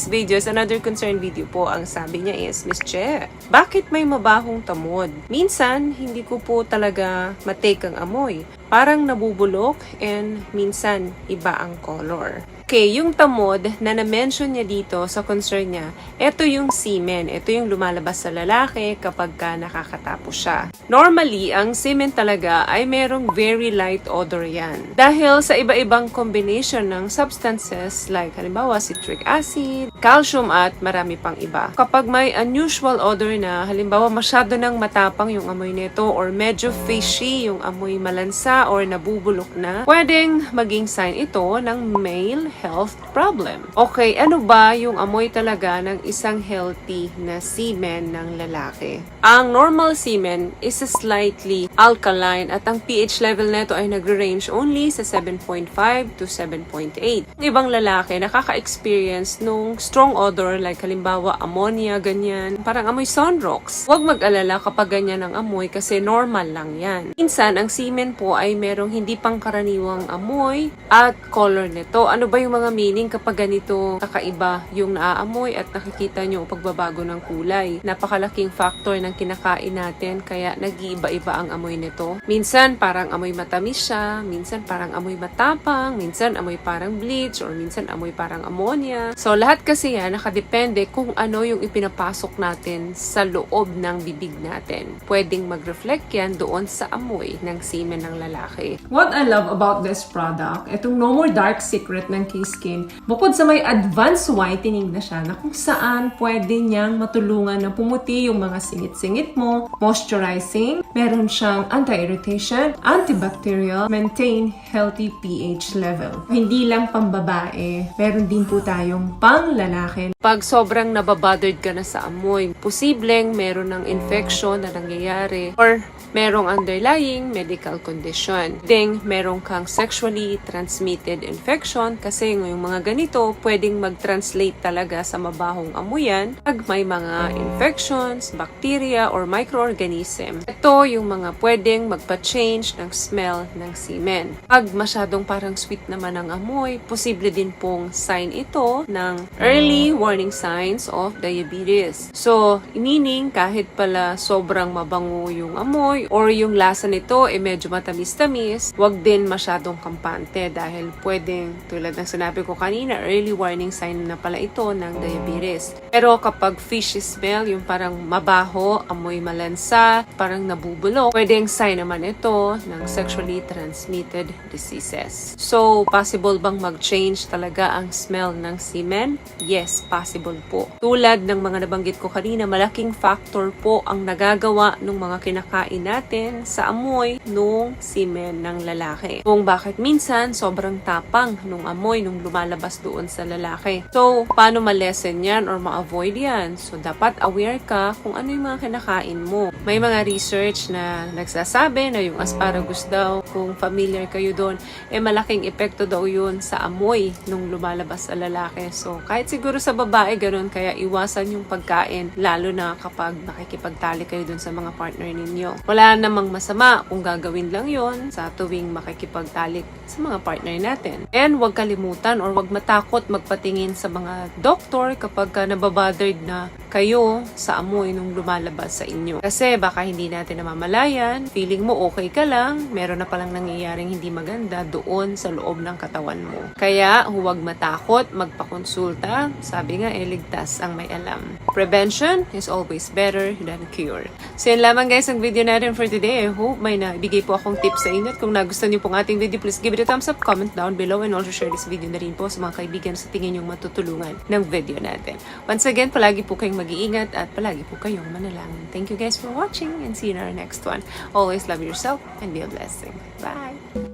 video is another concern video po. Ang sabi niya is, Miss Che, bakit may mabahong tamod? Minsan, hindi ko po talaga matake ang amoy. Parang nabubulok and minsan iba ang color. Okay, yung tamod na na-mention niya dito sa concern niya, ito yung semen. Ito yung lumalabas sa lalaki kapag ka nakakatapos siya. Normally, ang semen talaga ay merong very light odor yan. Dahil sa iba-ibang combination ng substances like halimbawa citric acid, calcium at marami pang iba. Kapag may unusual odor na, halimbawa masyado nang matapang yung amoy nito or medyo fishy yung amoy malansa or nabubulok na, pwedeng maging sign ito ng male health problem. Okay, ano ba yung amoy talaga ng isang healthy na semen ng lalaki? Ang normal semen is slightly alkaline at ang pH level nito ay nagre-range only sa 7.5 to 7.8. Ang ibang lalaki nakaka-experience nung strong odor like halimbawa ammonia, ganyan, parang amoy sunrocks. Huwag mag-alala kapag ganyan ang amoy kasi normal lang yan. Minsan, ang semen po ay merong hindi pangkaraniwang amoy at color nito. Ano ba yung mga meaning kapag ganito kakaiba yung naaamoy at nakikita nyo pagbabago ng kulay? Napakalaking factor ng kinakain natin kaya nag-iiba-iba ang amoy nito. Minsan parang amoy matamis siya, minsan parang amoy matapang, minsan amoy parang bleach, or minsan amoy parang ammonia. So lahat kasi yan nakadepende kung ano yung ipinapasok natin sa loob ng bibig natin. Pwedeng mag-reflect yan doon sa amoy ng semen ng lalaki. What I love about this product, itong No More Dark Secret ng K-Skin, bukod sa may advanced whitening na siya na kung saan pwede niyang matulungan na pumuti yung mga singit-singit mo, moisturizing, meron siyang anti-irritation, antibacterial, maintain healthy pH level. Hindi lang pambabae, meron din po tayong pang-lalaki. Pag sobrang nababothered ka na sa amoy, posibleng meron ng infection na nangyayari or merong underlying medical condition. Merong kang sexually transmitted infection kasi yung mga ganito pwedeng mag-translate talaga sa mabahong amuyan pag may mga infections, bacteria, or microorganism. Ito yung mga pwedeng magpa-change ng smell ng semen. Pag masyadong parang sweet naman ang amoy, posible din pong sign ito ng early warning signs of diabetes. So, meaning kahit pala sobrang mabango yung amoy or yung lasa nito ay medyo matamis-tamis, wag din masyadong kampante dahil pwedeng, tulad ng sinabi ko kanina, early warning sign na pala ito ng diabetes. Pero kapag fishy smell, yung parang mabaho, amoy malansa, parang nabubulok, pwedeng sign naman ito ng sexually transmitted diseases. So, possible bang mag-change talaga ang smell ng semen? Yes, possible po. Tulad ng mga nabanggit ko kanina, malaking factor po ang nagagawa ng mga kinakain natin sa amoy nung semen ng lalaki. Kung bakit minsan sobrang tapang nung amoy nung lumalabas doon sa lalaki. So, paano ma-lessen yan or ma-avoid yan? So, dapat aware ka kung ano yung mga kinakain mo. May mga research na nagsasabi na yung asparagus daw, kung familiar kayo doon, malaking epekto daw yun sa amoy nung lumalabas sa lalaki. So, kahit siguro sa babae ganun, kaya iwasan yung pagkain, lalo na kapag makikipagtali kayo dun sa mga partner ninyo. Wala namang masama kung gagawin lang yon sa tuwing makikipagtalik sa mga partner natin. And huwag kalimutan or huwag matakot magpatingin sa mga doktor kapag nababothered na kayo sa amoy nung lumalabas sa inyo. Kasi baka hindi natin namamalayan, feeling mo okay ka lang, meron na palang nangyayaring hindi maganda doon sa loob ng katawan mo. Kaya huwag matakot, magpakonsulta. Sabi nga, ligtas ang may alam. Prevention is always better than cure. So yun lamang guys ang video natin for today. I hope may naibigay po akong tips sa inyo. At kung nagustuhan niyo pong ating video, please give it a thumbs up, comment down below, and also share this video na rin po sa mga kaibigan sa tingin yung matutulungan ng video natin. Once again, palagi po kayong mag-iingat at palagi po kayong manalangin. Thank you guys for watching and see you in our next one. Always love yourself and be a blessing. Bye!